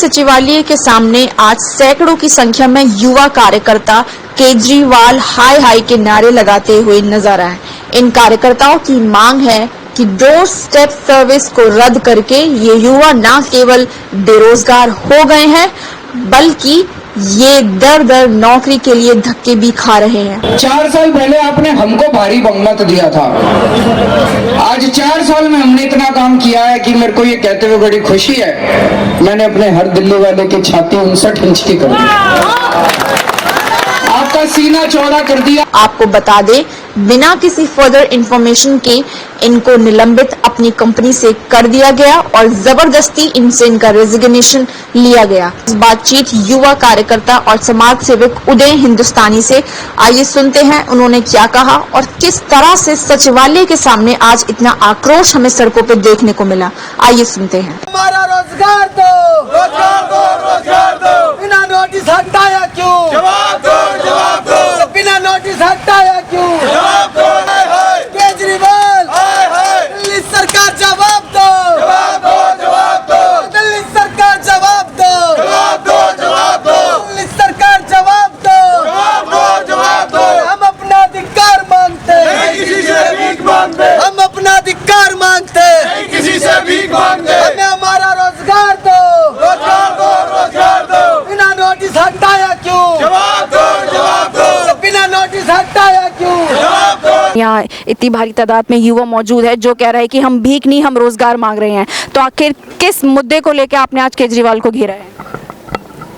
सचिवालय के सामने आज सैकड़ों की संख्या में युवा कार्यकर्ता केजरीवाल हाय हाय के नारे लगाते हुए नजर आए। इन कार्यकर्ताओं की मांग है कि डोर स्टेप सर्विस को रद्द करके ये युवा न केवल बेरोजगार हो गए हैं बल्कि ये दर दर नौकरी के लिए धक्के भी खा रहे हैं। 4 साल पहले आपने हमको भारी बहुमत दिया था। आज 4 साल में हमने इतना काम किया है कि मेरे को ये कहते हुए बड़ी खुशी है, मैंने अपने हर दिल्ली वाले की छाती 59 इंच की कर दी, आपका सीना चौड़ा कर दिया। आपको बता दें, बिना किसी फर्दर इंफॉर्मेशन के इनको निलंबित अपनी कंपनी से कर दिया गया और जबरदस्ती इनसे इनका रेजिग्नेशन लिया गया। इस बातचीत युवा कार्यकर्ता और समाज सेवक उदय हिंदुस्तानी से, आइए सुनते हैं उन्होंने क्या कहा और किस तरह से सचिवालय के सामने आज इतना आक्रोश हमें सड़कों पर देखने को मिला। आइए सुनते हैं। हमारा रोजगार दो, रोजगार दो, रोजगार दो। बिना नोटिस हटाया क्यों? जवाब दो, जवाब दो। बिना नोटिस हटाया क्यों? जवाब दो। केजरीवाल, दिल्ली सरकार जवाब दो, जवाब दो, जवाब दो। दिल्ली सरकार जवाब दो, जवाब दो, जवाब दो। दिल्ली सरकार जवाब दो, जवाब दो, जवाब दो। हम अपना अधिकार मांगते, नहीं किसी से भीख मांगते। हम अपना अधिकार मांगते, नहीं किसी से भीख मांगते। हमें हमारा रोजगार दो, रोजगार दो, रोजगार दो। बिना नोटिस हटाया क्यों? जवाब दो, जवाब दो। बिना नोटिस हटाया क्यों? जवाब दो। यहाँ इतनी भारी तादाद में युवा मौजूद है जो कह रहा है कि हम भीख नहीं, हम रोजगार मांग रहे हैं। तो आखिर किस मुद्दे को लेकर आपने आज केजरीवाल को घेरा है?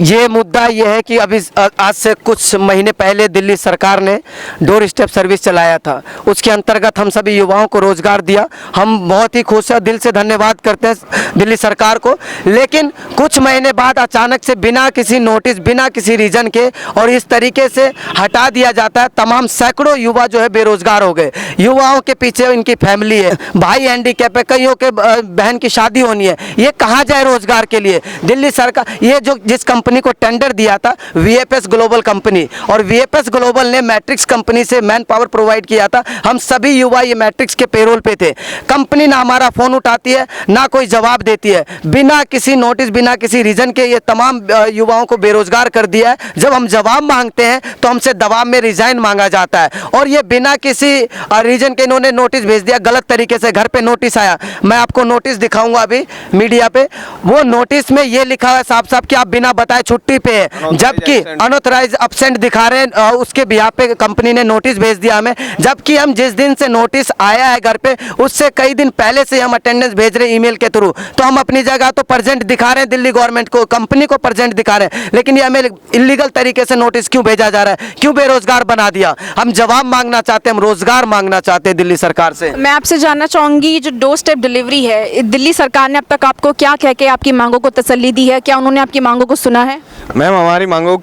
ये मुद्दा ये है कि अभी आज से कुछ महीने पहले दिल्ली सरकार ने डोर स्टेप सर्विस चलाया था, उसके अंतर्गत हम सभी युवाओं को रोजगार दिया। हम बहुत ही खुश हैं, दिल से धन्यवाद करते हैं दिल्ली सरकार को। लेकिन कुछ महीने बाद अचानक से बिना किसी नोटिस, बिना किसी रीजन के और इस तरीके से हटा दिया जाता है। तमाम सैकड़ों युवा जो है बेरोजगार हो गए। युवाओं के पीछे इनकी फैमिली है, भाई हैंडीकैप है, कईयों के बहन की शादी होनी है, ये कहाँ जाए रोजगार के लिए? दिल्ली सरकार ये जो जिस कंपनी को टेंडर दिया था वीएफएस ग्लोबल कंपनी, और वीएफएस ग्लोबल ने मैट्रिक्स कंपनी से मैन पावर प्रोवाइड किया था। हम सभी युवा ये मैट्रिक्स के पेरोल पे थे। कंपनी ना हमारा फोन उठाती है, ना कोई जवाब देती है। बिना किसी नोटिस, बिना किसी रीजन के ये तमाम युवाओं को बेरोजगार कर दिया है। जब हम जवाब मांगते हैं तो हमसे दबाव में रिजाइन मांगा जाता है, और ये बिना किसी रीजन के इन्होंने नोटिस भेज दिया। गलत तरीके से घर पे नोटिस आया, मैं आपको नोटिस दिखाऊंगा अभी मीडिया पे। वो नोटिस में ये लिखा हुआ है साफ साफ कि आप बिना बताए छुट्टी पे है, जबकि अनऑथराइज एब्सेंट दिखा रहे हैं। उसके बिहाफ पे कंपनी ने नोटिस भेज दिया हमें, जबकि हम जिस दिन से नोटिस आया है घर पे उससे कई दिन पहले से हम अटेंडेंस भेज रहे हैं ईमेल के थ्रू। तो हम अपनी जगह तो प्रेजेंट दिखा रहे हैं दिल्ली गवर्नमेंट को, कंपनी को प्रेजेंट दिखा रहे हैं, लेकिन ये हमें इलीगल तरीके से नोटिस क्यों भेजा जा रहा है? क्यों बेरोजगार बना दिया? हम जवाब मांगना चाहते हैं, हम रोजगार मांगना चाहते हैं दिल्ली सरकार से। मैं आपसे जानना चाहूंगी, जो डोर स्टेप डिलीवरी है, दिल्ली सरकार ने अब तक आपको क्या कह के आपकी मांगों को तसल्ली दी है? क्या उन्होंने आपकी मांगों को सुना है? मैम, हमारी मांगों को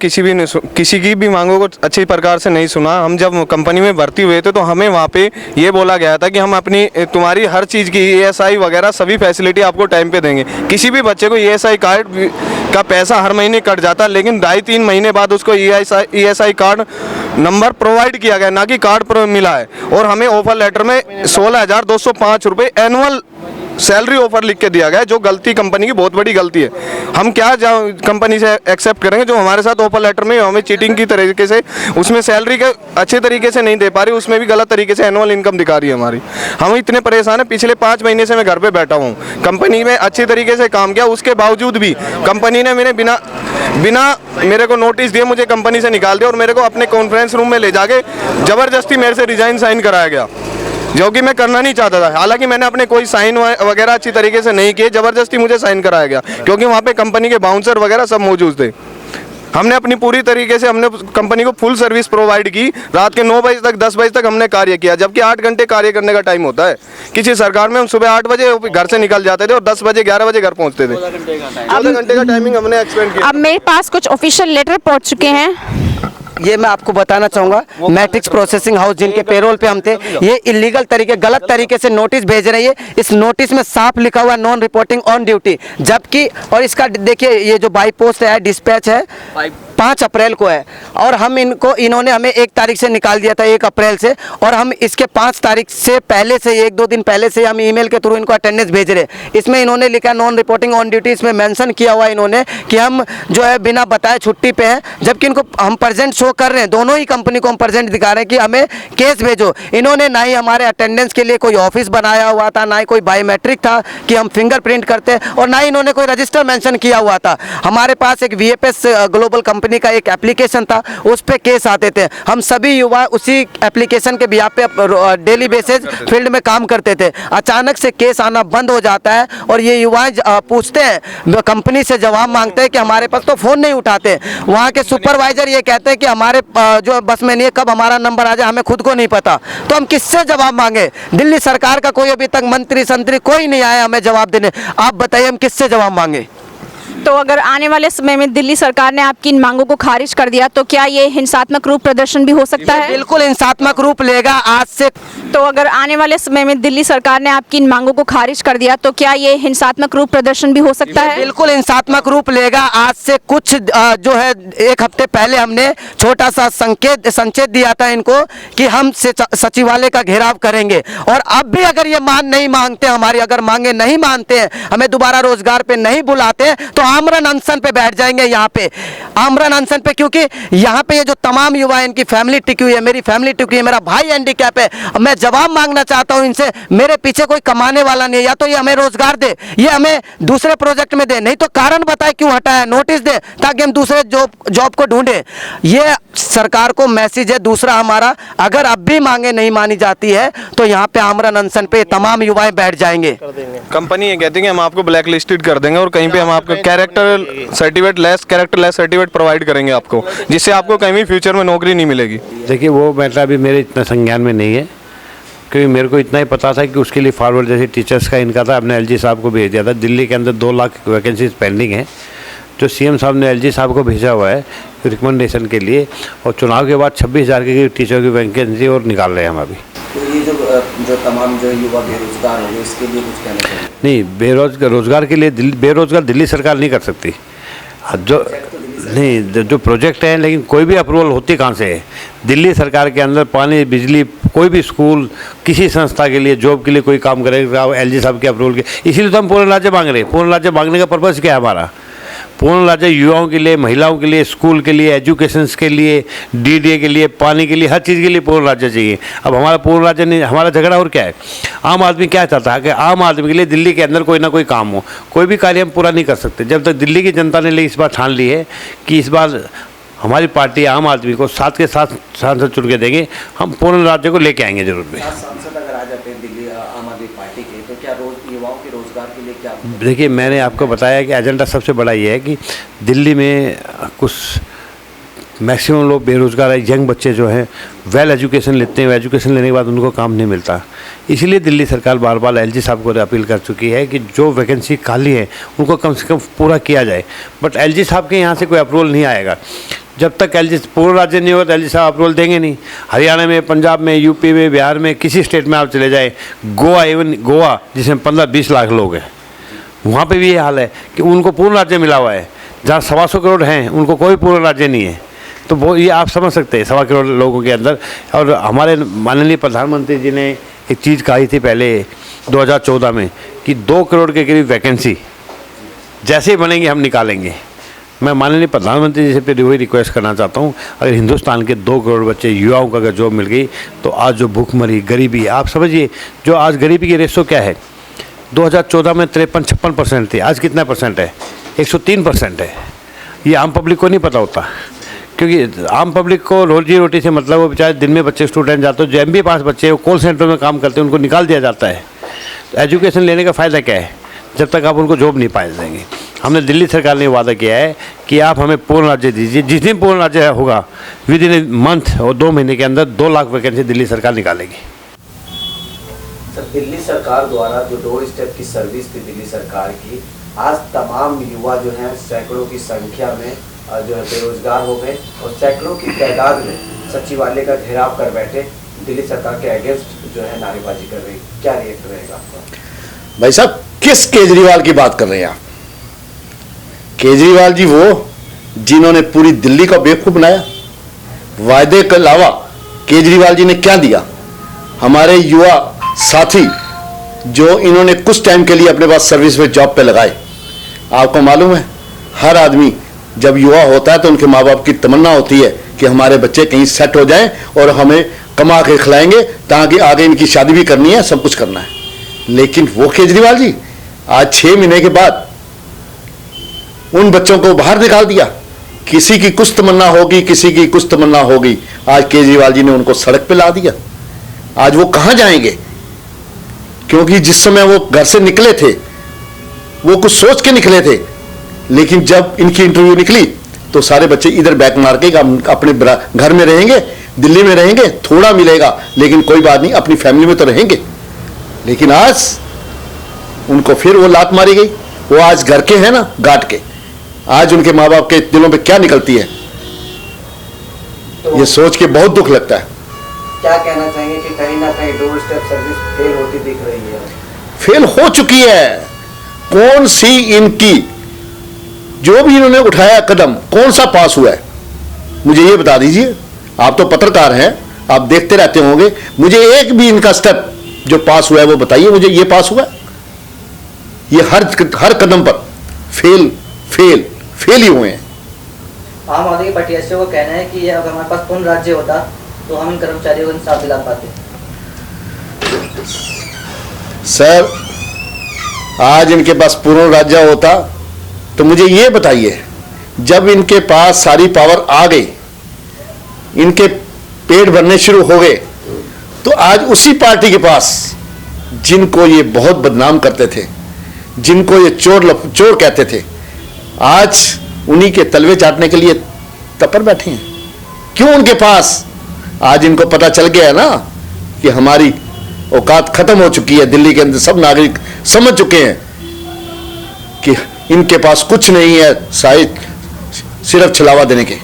किसी की भी मांगों को अच्छी प्रकार से नहीं सुना। हम जब कंपनी में भर्ती हुए थे तो हमें वहाँ पे ये बोला गया था कि हम अपनी तुम्हारी हर चीज़ की ईएसआई वगैरह सभी फैसिलिटी आपको टाइम पे देंगे। किसी भी बच्चे को ईएसआई कार्ड का पैसा हर महीने कट जाता, लेकिन 2.5-3 महीने बाद उसको ईएसआई कार्ड नंबर प्रोवाइड किया गया, ना कि कार्ड मिला है। और हमें ऑफर लेटर में 16,205 रुपये एनुअल सैलरी ऑफर लिख के दिया गया है, जो गलती कंपनी की बहुत बड़ी गलती है। हम क्या कंपनी से एक्सेप्ट करेंगे जो हमारे साथ ऑफर लेटर में हमें चीटिंग की तरीके से उसमें सैलरी के अच्छे तरीके से नहीं दे पा रही, उसमें भी गलत तरीके से एनुअल इनकम दिखा रही है हमारी। हम इतने परेशान हैं, पिछले 5 महीने से मैं घर पे बैठा हूँ। कंपनी में अच्छे तरीके से काम किया, उसके बावजूद भी कंपनी ने बिना मेरे को नोटिस दिए मुझे कंपनी से निकाल दिया और मेरे को अपने कॉन्फ्रेंस रूम में ले जाके ज़बरदस्ती मेरे से रिजाइन साइन कराया गया, जो कि मैं करना नहीं चाहता था। हालांकि मैंने अपने कोई साइन वगैरह अच्छी तरीके से नहीं किए, ज़बरदस्ती मुझे साइन कराया गया क्योंकि वहाँ पे कंपनी के बाउंसर वगैरह सब मौजूद थे। हमने अपनी पूरी तरीके से हमने कंपनी को फुल सर्विस प्रोवाइड की। रात के 9 बजे तक 10 बजे तक हमने कार्य किया, जबकि 8 घंटे कार्य करने का टाइम होता है। किसी सरकार में हम सुबह 8 बजे घर से निकल जाते थे और 10 बजे 11 बजे घर पहुँचते थे। 14 घंटे का टाइमिंग हमने एक्सपेंड किया। अब मेरे पास कुछ ऑफिशियल लेटर पहुँच चुके हैं। ये मैं आपको बताना चाहूँगा, मैट्रिक्स प्रोसेसिंग हाउस जिनके पेरोल पे हम थे, ये इलीगल तरीके, गलत तरीके से नोटिस भेज रहे हैं। इस नोटिस में साफ लिखा हुआ नॉन रिपोर्टिंग ऑन ड्यूटी, जबकि और इसका देखिए ये जो बाई पोस्ट है डिस्पैच है 5 अप्रैल को है और हम इन्होंने हमें 1 तारीख से निकाल दिया था, 1 अप्रैल से, और हम इसके 5 तारीख से पहले से 1-2 दिन पहले से हम ईमेल के थ्रू इनको अटेंडेंस भेज रहे। इसमें इन्होंने लिखा नॉन रिपोर्टिंग ऑन ड्यूटी, इसमें मेंशन किया हुआ इन्होंने कि हम जो है बिना बताए छुट्टी पे हैं, जबकि इनको हम प्रेजेंट शो कर रहे हैं, दोनों ही कंपनी को हम प्रेजेंट दिखा रहे हैं कि हमें केस भेजो। इन्होंने ना ही हमारे अटेंडेंस के लिए कोई ऑफिस बनाया हुआ था, ना ही कोई बायोमेट्रिक था कि हम फिंगरप्रिंट करते, और ना ही इन्होंने कोई रजिस्टर मेंशन किया हुआ था। हमारे पास एक VFS ग्लोबल कंपनी का एक एप्लीकेशन था, उस पे केस आते थे। हम सभी युवा उसी एप्लीकेशन के बिहाफ पे डेली बेसिस फील्ड में काम करते थे। अचानक से केस आना बंद हो जाता है और ये युवा पूछते हैं, कंपनी से जवाब मांगते हैं कि हमारे पास तो फ़ोन नहीं उठाते। वहाँ के सुपरवाइजर ये कहते हैं कि हमारे जो बस में नहीं है, कब हमारा नंबर आ जाए हमें खुद को नहीं पता। तो हम किससे जवाब मांगे? दिल्ली सरकार का कोई अभी तक मंत्री संतरी कोई नहीं आया हमें जवाब देने। आप बताइए हम किससे जवाब मांगे? तो अगर आने वाले समय में दिल्ली सरकार ने आपकी इन मांगों को खारिज कर दिया तो क्या ये हिंसात्मक रूप प्रदर्शन भी हो सकता है? बिल्कुल हिंसात्मक रूप लेगा आज से। तो अगर आने वाले समय में दिल्ली सरकार ने आपकी इन मांगों को खारिज कर दिया तो क्या ये हिंसात्मक रूप प्रदर्शन भी हो सकता है? बिल्कुल हिंसात्मक रूप लेगा। आज से कुछ जो है 1 हफ्ते पहले हमने छोटा सा संकेत दिया था इनको कि हम सचिवालय का घेराव करेंगे, और अब भी अगर ये नहीं मांगते, हमारी अगर मांगे नहीं मानते हैं, हमें दोबारा रोजगार पे नहीं बुलाते तो आमरण अनशन पे बैठ जाएंगे। यहाँ पे आमरण अनशन पे, क्योंकि यहाँ पे ये जो तमाम युवा हैं इनकी फैमिली टिकी हुई है, मेरी फैमिली टिकी है, मेरा भाई हैंडीकैप है। मैं जवाब मांगना चाहता हूँ इनसे, मेरे पीछे कोई कमाने वाला नहीं है, या तो ये हमें रोजगार दे, ये हमें दूसरे प्रोजेक्ट में दे, नहीं तो कारण बताए क्यों हटाया, नोटिस दे ताकि हम दूसरे जॉब को ढूंढे। ये सरकार को मैसेज है। दूसरा हमारा, अगर अब भी मांगे नहीं मानी जाती है तो यहाँ पे आमरण अनशन पे तमाम युवाएं बैठ जाएंगे। कंपनी ये कहती है कि हम आपको ब्लैक लिस्टेड कर देंगे और कहीं पे हम आपको कैरेक्टर लेस सर्टिफिकेट प्रोवाइड करेंगे आपको, जिससे आपको कहीं भी फ्यूचर में नौकरी नहीं मिलेगी। देखिए वो मैटर अभी मेरे इतना संज्ञान में नहीं है, क्योंकि मेरे को इतना ही पता था कि उसके लिए फॉरवर्ड जैसे टीचर्स का इनका था, हमने LG साहब को भेज दिया था। दिल्ली के अंदर 2 लाख वैकेंसीज पेंडिंग हैं, जो CM साहब ने LG साहब को भेजा हुआ है रिकमेंडेशन के लिए, और चुनाव के बाद 26,000 की टीचर की वैकेंसी और निकाल रहे हैं हम अभी। तो ये जो तमाम जो युवा बेरोजगार होंगे इसके लिए कुछ कहना चाहिए? नहीं, रोजगार के लिए बेरोजगार दिल्ली सरकार नहीं कर सकती। जो प्रोजेक्ट हैं, लेकिन कोई भी अप्रूवल होती कहाँ से है? दिल्ली सरकार के अंदर पानी, बिजली, कोई भी स्कूल, किसी संस्था के लिए जॉब के लिए कोई काम करेगा LG साहब के अप्रूवल के, इसीलिए तो हम पूर्ण राज्य मांग रहे हैं। पूर्ण राज्य मांगने का पर्पज़ क्या है हमारा? पूर्ण राज्य युवाओं के लिए, महिलाओं के लिए, स्कूल के लिए, एजुकेशन के लिए, DDA के लिए, पानी के लिए, हर चीज़ के लिए पूर्ण राज्य चाहिए। अब हमारा पूर्ण राज्य नहीं, हमारा झगड़ा और क्या है? आम आदमी क्या चाहता है कि आम आदमी के लिए दिल्ली के अंदर कोई ना कोई काम हो। कोई भी कार्य हम पूरा नहीं कर सकते जब तक दिल्ली की जनता ने इस बार ठान ली है कि इस बार हमारी पार्टी आम आदमी को 7 के 7 सांसद चुन के देंगे, हम पूर्ण राज्य को लेके आएंगे जरूर भी। सांसद अगर आ जाते हैं दिल्ली आम आदमी पार्टी के, तो क्या युवाओं के रोजगार के लिए क्या? देखिए मैंने आपको बताया कि एजेंडा सबसे बड़ा ये है कि दिल्ली में कुछ मैक्सिमम लोग बेरोज़गार है, यंग बच्चे जो हैं वेल एजुकेशन लेते हैं, एजुकेशन लेने के बाद उनको काम नहीं मिलता। इसीलिए दिल्ली सरकार बार बार LG साहब को अपील कर चुकी है कि जो वैकेंसी खाली है उनको कम से कम पूरा किया जाए। बट LG साहब के यहाँ से कोई अप्रूवल नहीं आएगा जब तक LG पूर्ण राज्य नहीं होगा। LG साहब अप्रूवल देंगे नहीं। हरियाणा में, पंजाब में, UP में, बिहार में, किसी स्टेट में आप चले जाए, गोवा जिसमें 15-20 लाख लोग हैं, वहाँ पे भी ये हाल है कि उनको पूर्ण राज्य मिला हुआ है। जहाँ 125 करोड़ हैं उनको कोई पूर्ण राज्य नहीं है। तो वो ये आप समझ सकते हैं 125 करोड़ लोगों के अंदर। और हमारे माननीय प्रधानमंत्री जी ने एक चीज़ कही थी पहले 2014 में कि 2 करोड़ के करीब वैकेंसी जैसे ही बनेंगी हम निकालेंगे। मैं माननीय प्रधानमंत्री जी से फिर वही रिक्वेस्ट करना चाहता हूँ, अगर हिंदुस्तान के 2 करोड़ बच्चे युवाओं को अगर जॉब मिल गई तो आज जो भूखमरी, गरीबी, आप समझिए जो आज गरीबी की रेशो क्या है। 2014 में 53-56% थी, आज कितना परसेंट है? 103% है। ये आम पब्लिक को नहीं पता होता, क्योंकि आम पब्लिक को रोजी रोटी से मतलब वो बेचारे दिन में बच्चे स्टूडेंट जाते हैं, जो MBA पास बच्चे वो कॉल सेंटर में काम करते हैं उनको निकाल दिया जाता है। तो एजुकेशन लेने का फ़ायदा क्या है जब तक आप उनको जॉब नहीं पाए देंगे। हमने दिल्ली सरकार ने वादा किया है कि आप हमें पूर्ण राज्य दीजिए। जिस दिन पूर्ण राज्य होगा विद इन ए मंथ और 2 महीने के अंदर 2 लाख वैकेंसी दिल्ली सरकार निकालेगी। सर, दिल्ली सरकार द्वारा जो डोर स्टेप की सर्विस थी दिल्ली सरकार की, आज तमाम युवा जो हैं सैकड़ों की संख्या में जो है बेरोजगार हो गए और सैकड़ों की तादाद में सचिवालय का घेराव कर बैठे दिल्ली सरकार के अगेंस्ट जो है नारेबाजी कर रही। क्या रिएक्ट रहेगा आपका? भाई साहब, किस केजरीवाल की बात कर रहे हैं आप? केजरीवाल जी वो जिन्होंने पूरी दिल्ली को बेवकूफ बनाया। वायदे के अलावा केजरीवाल जी ने क्या दिया? हमारे युवा साथी जो इन्होंने कुछ टाइम के लिए अपने पास सर्विस में जॉब पे लगाए, आपको मालूम है हर आदमी जब युवा होता है तो उनके माँ बाप की तमन्ना होती है कि हमारे बच्चे कहीं सेट हो जाएं और हमें कमा के खिलाएंगे ताकि आगे इनकी शादी भी करनी है, सब कुछ करना है। लेकिन वो केजरीवाल जी आज 6 महीने के बाद उन बच्चों को बाहर निकाल दिया। किसी की कुछ तमन्ना होगी, किसी की कुछ तमन्ना होगी, आज केजरीवाल जी ने उनको सड़क पे ला दिया। आज वो कहां जाएंगे? क्योंकि जिस समय वो घर से निकले थे वो कुछ सोच के निकले थे, लेकिन जब इनकी इंटरव्यू निकली तो सारे बच्चे इधर बैक मार के अपने घर में रहेंगे, दिल्ली में रहेंगे, थोड़ा मिलेगा लेकिन कोई बात नहीं, अपनी फैमिली में तो रहेंगे। लेकिन आज उनको फिर वो लात मारी गई। वो आज घर के हैं ना घाट के, आज उनके माँ बाप के दिलों में क्या निकलती है तो ये सोच के बहुत दुख लगता है। क्या कहना चाहेंगे कि कहीं ना कहीं डोर स्टेप सर्विस फेल होती दिख रही है? फेल हो चुकी है। कौन सी इनकी जो भी इन्होंने उठाया कदम कौन सा पास हुआ है मुझे ये बता दीजिए। आप तो पत्रकार हैं, आप देखते रहते होंगे, मुझे एक भी इनका स्टेप जो पास हुआ है वो बताइए मुझे। ये पास हुआ है? ये हर कदम पर फेल फेल फेल ही हुए हैं। आम आदमी पार्टी ऐसे को कहना है कि अगर हमारे पास पूर्ण राज्य होता तो हम इन कर्मचारियों को इंसाफ दिला पाते। सर आज इनके पास पूर्ण राज्य होता तो मुझे ये बताइए, जब इनके पास सारी पावर आ गई, इनके पेट भरने शुरू हो गए, तो आज उसी पार्टी के पास जिनको ये बहुत बदनाम करते थे, जिनको ये चोर कहते थे, आज उन्हीं के तलवे चाटने के लिए तपर बैठे हैं। क्यों उनके पास? आज इनको पता चल गया है ना कि हमारी औकात खत्म हो चुकी है। दिल्ली के अंदर सब नागरिक समझ चुके हैं कि इनके पास कुछ नहीं है शायद सिर्फ छलावा देने के,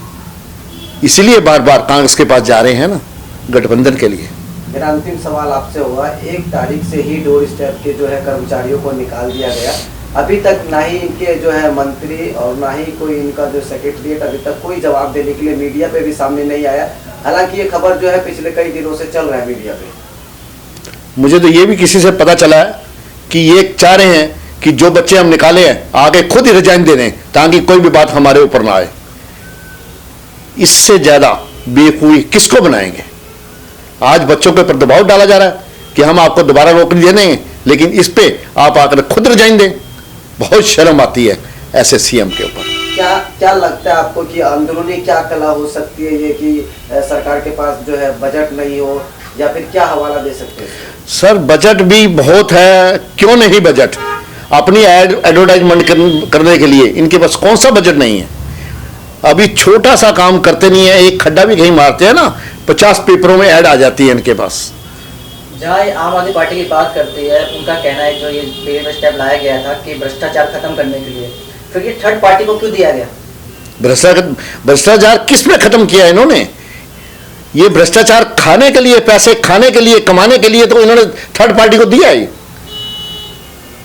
इसीलिए बार बार कांग्रेस के पास जा रहे हैं ना गठबंधन के लिए। मेरा अंतिम सवाल आपसे होगा, 1 तारीख से ही डोर स्टेप के जो है कर्मचारियों को निकाल दिया गया, अभी तक ना ही इनके जो है मंत्री और ना ही कोई इनका जो सेक्रेटरीट अभी तक कोई जवाब देने के लिए मीडिया पे भी सामने नहीं आया। हालांकि ये खबर जो है पिछले कई दिनों से चल रहा है मीडिया पे। मुझे तो ये भी किसी से पता चला है कि ये चाह रहे हैं कि जो बच्चे हम निकाले हैं आगे खुद ही रिजाइन दे दें ताकि कोई भी बात हमारे ऊपर ना आए। इससे ज्यादा बेवकूफी किसको बनाएंगे? आज बच्चों के ऊपर दबाव डाला जा रहा है कि हम आपको दोबारा नौकरी दे देंगे, लेकिन इस पे आप आकर खुद रिजाइन दें। बहुत शर्म आती है ऐसे सीएम के ऊपर। क्या लगता है आपको कि अंदरूनी क्या कला हो सकती है ये कि सरकार के पास जो है बजट नहीं हो, या फिर क्या हवाला दे सकते हैं? सर बजट भी बहुत है, क्यों नहीं बजट? अपनी एडवर्टाइजमेंट करने के लिए इनके पास कौन सा बजट नहीं है? अभी छोटा सा काम करते नहीं है, एक खड्डा भी कहीं मारते हैं ना 50 पेपरों में ऐड आ जाती है इनके पास। जहाँ आम आदमी पार्टी की बात करती है, उनका कहना है जो ये पहले स्टेप लाया गया था कि भ्रष्टाचार खत्म करने के लिए, फिर ये थर्ड पार्टी को क्यों दिया गया? भ्रष्टाचार किसने खत्म किया इन्होंने? ये भ्रष्टाचार खाने के लिए, पैसे खाने के लिए, कमाने के लिए तो इन्होंने थर्ड पार्टी को दिया ही।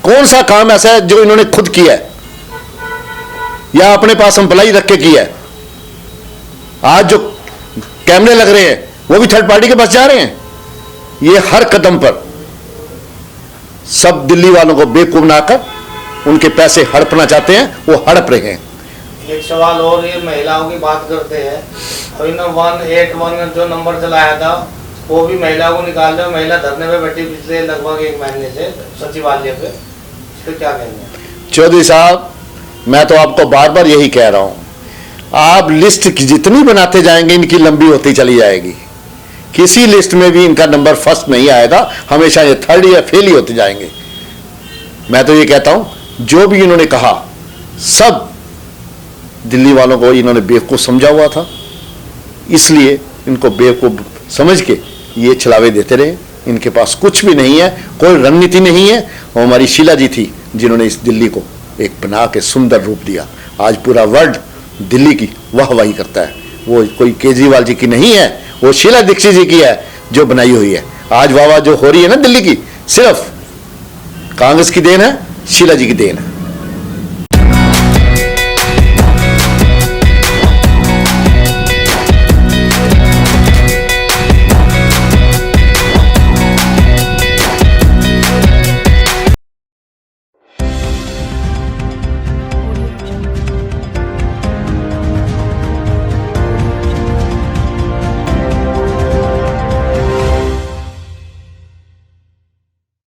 कौन सा काम ऐसा है जो इन्होंने खुद किया है या अपने पास एम्प्लाई रख के किया है? आज जो कैमरे लग रहे हैं वो भी थर्ड पार्टी के पास जा रहे हैं। ये हर कदम पर सब दिल्ली वालों को बेवकूफ बनाकर उनके पैसे हड़पना चाहते हैं, वो हड़प रहे हैं। एक सवाल और, ये महिलाओं की बात करते हैं, और इन्होंने 181 जो नंबर चलाया था वो भी महिलाओं को निकाल दे। महिला धरने पे बैठी पिछले लगभग 1 महीने से सचिवालय पे, इस पे क्या कहेंगे? चौधरी साहब मैं तो आपको बार बार यही कह रहा हूं, आप लिस्ट जितनी बनाते जाएंगे इनकी लंबी होती चली जाएगी। किसी लिस्ट में भी इनका नंबर फर्स्ट नहीं आएगा, हमेशा ये थर्ड या फेल ही होते जाएंगे। मैं तो ये कहता हूं जो भी इन्होंने कहा सब दिल्ली वालों को इन्होंने बेवकूफ समझा हुआ था, इसलिए इनको बेवकूफ समझ के ये छलावे देते रहे। इनके पास कुछ भी नहीं है, कोई रणनीति नहीं है। और हमारी शीला जी थी जिन्होंने इस दिल्ली को एक बना के सुंदर रूप दिया। आज पूरा वर्ल्ड दिल्ली की वाहवाही करता है। वो कोई केजरीवाल जी की नहीं है, वो शीला दीक्षित जी की है जो बनाई हुई है। आज वाहवाही जो हो रही है ना दिल्ली की, सिर्फ कांग्रेस की देन है, शीला जी की देन है।